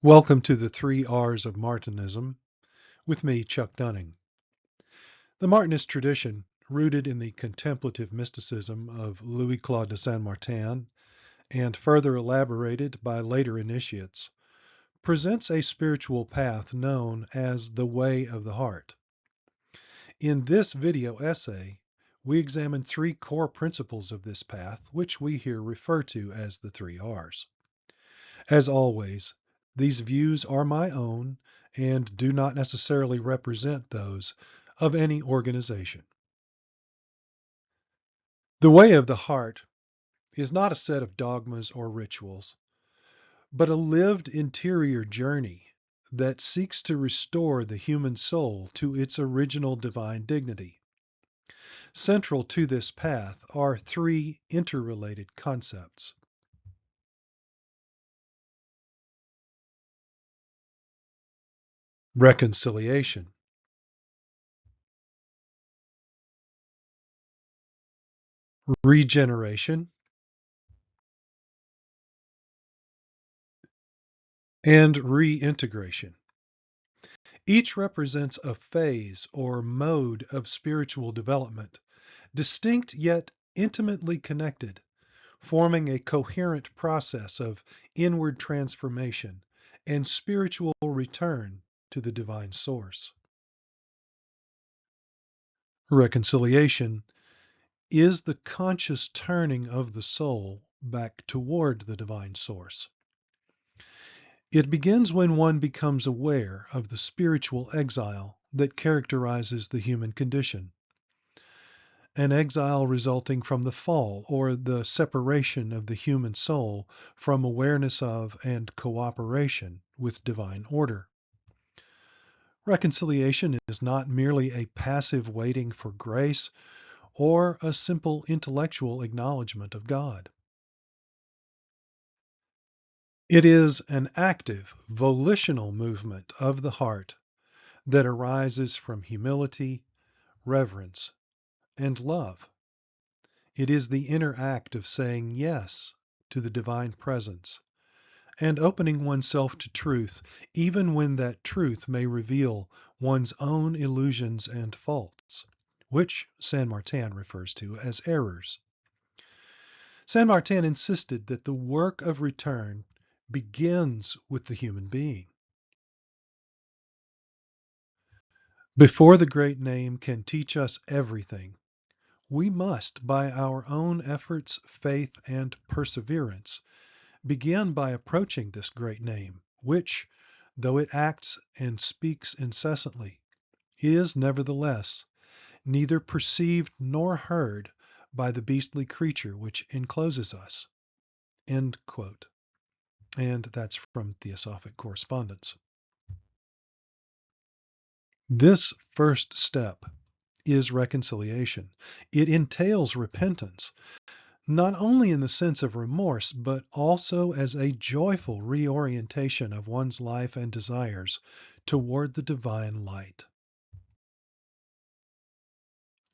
Welcome to the 3 Rs of Martinism with me, Chuck Dunning. The Martinist tradition, rooted in the contemplative mysticism of Louis-Claude de Saint-Martin and further elaborated by later initiates, presents a spiritual path known as the Way of the Heart. In this video essay, we examine 3 core principles of this path, which we here refer to as the 3 Rs. As always, these views are my own and do not necessarily represent those of any organization. The way of the heart is not a set of dogmas or rituals, but a lived interior journey that seeks to restore the human soul to its original divine dignity. Central to this path are 3 interrelated concepts. Reconciliation, regeneration, and reintegration. Each represents a phase or mode of spiritual development, distinct yet intimately connected, forming a coherent process of inward transformation and spiritual return to the divine source. Reconciliation is the conscious turning of the soul back toward the divine source. It begins when one becomes aware of the spiritual exile that characterizes the human condition. An exile resulting from the fall or the separation of the human soul from awareness of and cooperation with divine order. Reconciliation is not merely a passive waiting for grace or a simple intellectual acknowledgement of God. It is an active, volitional movement of the heart that arises from humility, reverence, and love. It is the inner act of saying yes to the divine presence and opening oneself to truth, even when that truth may reveal one's own illusions and faults, which Saint-Martin refers to as errors. Saint-Martin insisted that the work of return begins with the human being. Before the great name can teach us everything, we must, by our own efforts, faith, and perseverance, begin by approaching this great name, which, though it acts and speaks incessantly, is nevertheless neither perceived nor heard by the beastly creature which encloses us. End quote. And that's from Theosophic Correspondence. This first step is reconciliation. It entails repentance, not only in the sense of remorse, but also as a joyful reorientation of one's life and desires toward the divine light.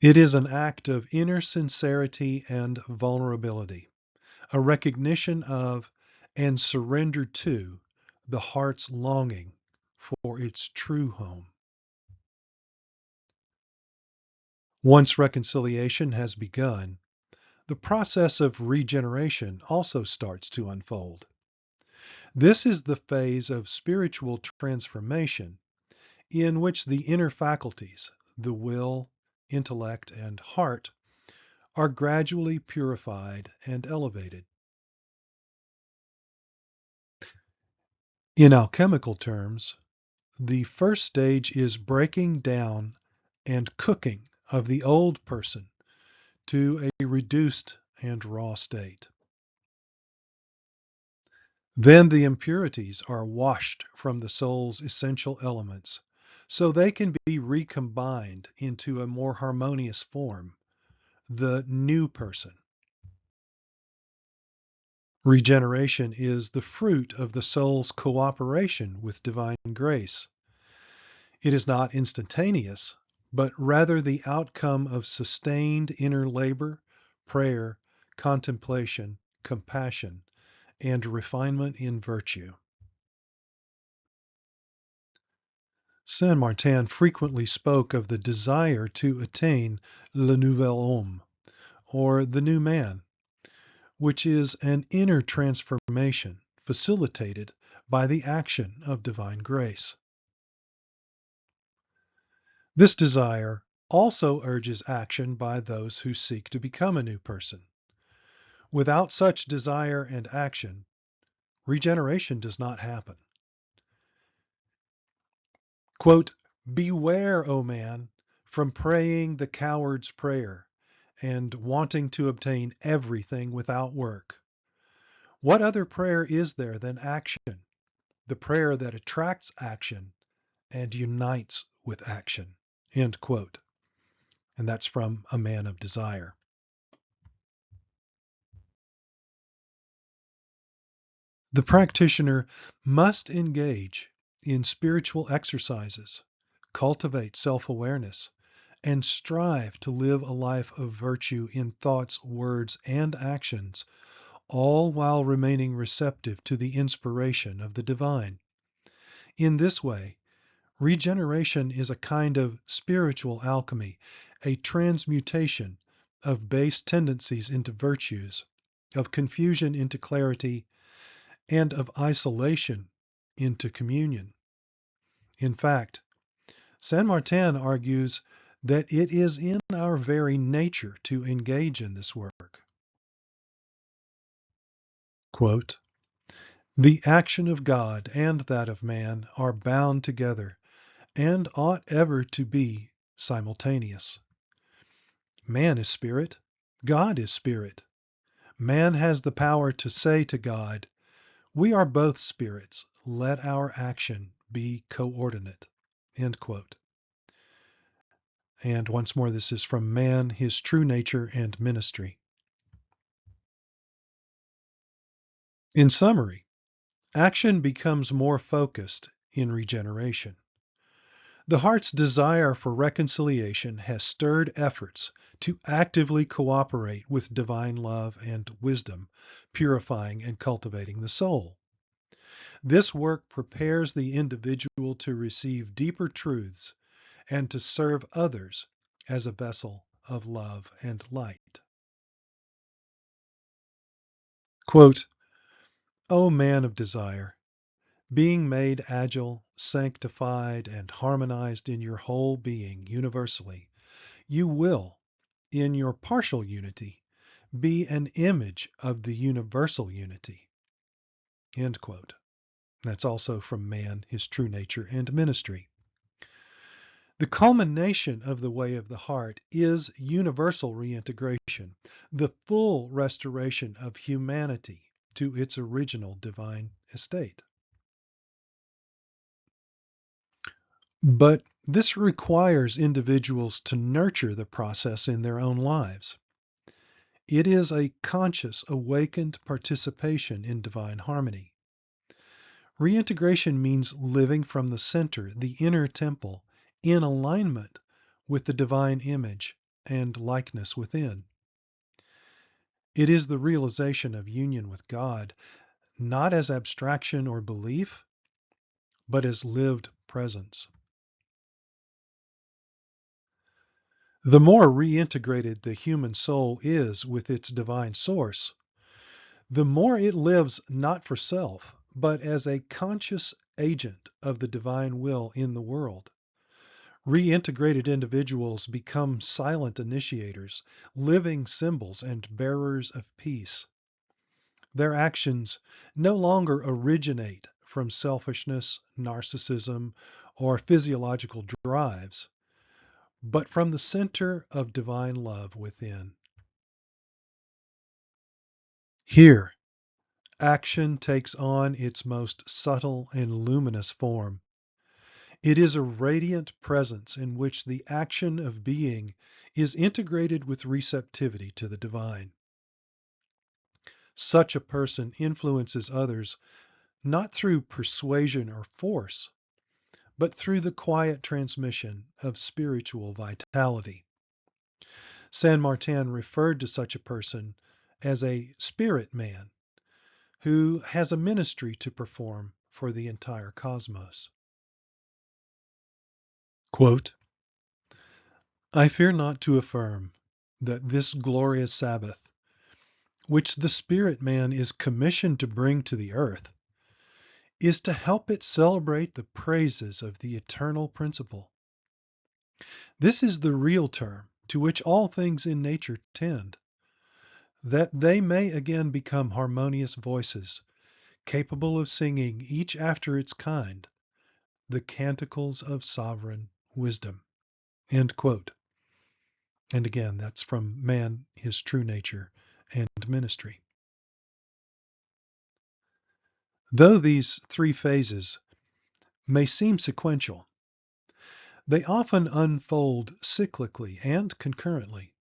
It is an act of inner sincerity and vulnerability, a recognition of and surrender to the heart's longing for its true home. Once reconciliation has begun, the process of regeneration also starts to unfold. This is the phase of spiritual transformation in which the inner faculties, the will, intellect, and heart, are gradually purified and elevated. In alchemical terms, the first stage is breaking down and cooking of the old person to a reduced and raw state. Then the impurities are washed from the soul's essential elements, so they can be recombined into a more harmonious form, the new person. Regeneration is the fruit of the soul's cooperation with divine grace. It is not instantaneous, but rather the outcome of sustained inner labor, prayer, contemplation, compassion, and refinement in virtue. Saint Martin frequently spoke of the desire to attain le nouvel homme, or the new man, which is an inner transformation facilitated by the action of divine grace. This desire also urges action by those who seek to become a new person. Without such desire and action, regeneration does not happen. Quote, "Beware, O man, from praying the coward's prayer and wanting to obtain everything without work. What other prayer is there than action, the prayer that attracts action and unites with action?" End quote. And that's from A Man of Desire. The practitioner must engage in spiritual exercises, cultivate self-awareness, and strive to live a life of virtue in thoughts, words, and actions, all while remaining receptive to the inspiration of the divine. In this way, regeneration is a kind of spiritual alchemy, a transmutation of base tendencies into virtues, of confusion into clarity, and of isolation into communion. In fact, Saint Martin argues that it is in our very nature to engage in this work. Quote, "The action of God and that of man are bound together, and ought ever to be simultaneous. Man is spirit, God is spirit. Man has the power to say to God, 'We are both spirits, let our action be coordinate.'" End quote. And once more, this is from Man, His True Nature and Ministry. In summary, action becomes more focused in regeneration. The heart's desire for reconciliation has stirred efforts to actively cooperate with divine love and wisdom, purifying and cultivating the soul. This work prepares the individual to receive deeper truths and to serve others as a vessel of love and light. Quote, "O man of desire, being made agile, sanctified, and harmonized in your whole being universally, you will, in your partial unity, be an image of the universal unity." End quote. That's also from Man, His True Nature and Ministry. The culmination of the way of the heart is universal reintegration, the full restoration of humanity to its original divine estate. But this requires individuals to nurture the process in their own lives. It is a conscious, awakened participation in divine harmony. Reintegration means living from the center, the inner temple, in alignment with the divine image and likeness within. It is the realization of union with God, not as abstraction or belief, but as lived presence. The more reintegrated the human soul is with its divine source, the more it lives not for self, but as a conscious agent of the divine will in the world. Reintegrated individuals become silent initiators, living symbols and bearers of peace. Their actions no longer originate from selfishness, narcissism, or physiological drives, but from the center of divine love within. Here, action takes on its most subtle and luminous form. It is a radiant presence in which the action of being is integrated with receptivity to the divine. Such a person influences others not through persuasion or force, but through the quiet transmission of spiritual vitality. Saint Martin referred to such a person as a spirit man who has a ministry to perform for the entire cosmos. Quote, I fear not to affirm that this glorious Sabbath, which the spirit man is commissioned to bring to the earth, is to help it celebrate the praises of the eternal principle. This is the real term to which all things in nature tend, that they may again become harmonious voices, capable of singing, each after its kind, the canticles of sovereign wisdom. End quote. And again, that's from Man, His True Nature, and Ministry. Though these three phases may seem sequential, they often unfold cyclically and concurrently.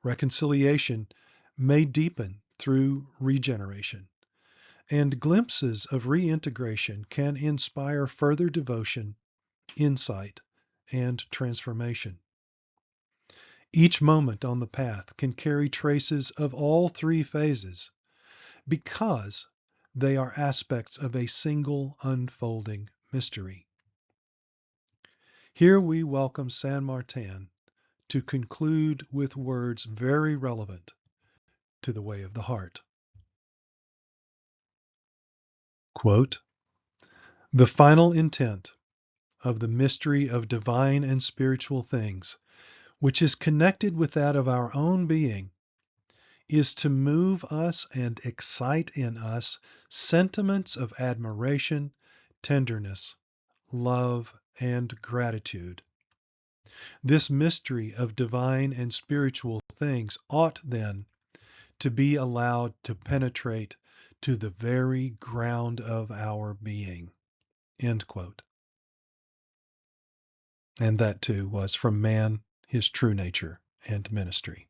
Reconciliation may deepen through regeneration, and glimpses of reintegration can inspire further devotion, insight, and transformation. Each moment on the path can carry traces of all three phases because they are aspects of a single unfolding mystery. Here we welcome San Martin to conclude with words very relevant to the way of the heart. Quote, the final intent of the mystery of divine and spiritual things, which is connected with that of our own being, is to move us and excite in us sentiments of admiration, tenderness, love, and gratitude. This mystery of divine and spiritual things ought then to be allowed to penetrate to the very ground of our being. End quote. And that too was from Man, His True Nature, and Ministry.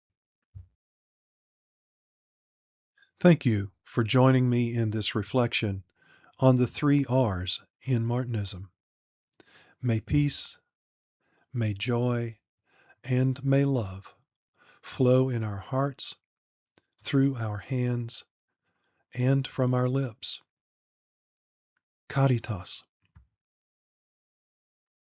Thank you for joining me in this reflection on the 3 R's in Martinism. May peace, may joy, and may love flow in our hearts, through our hands, and from our lips. Caritas.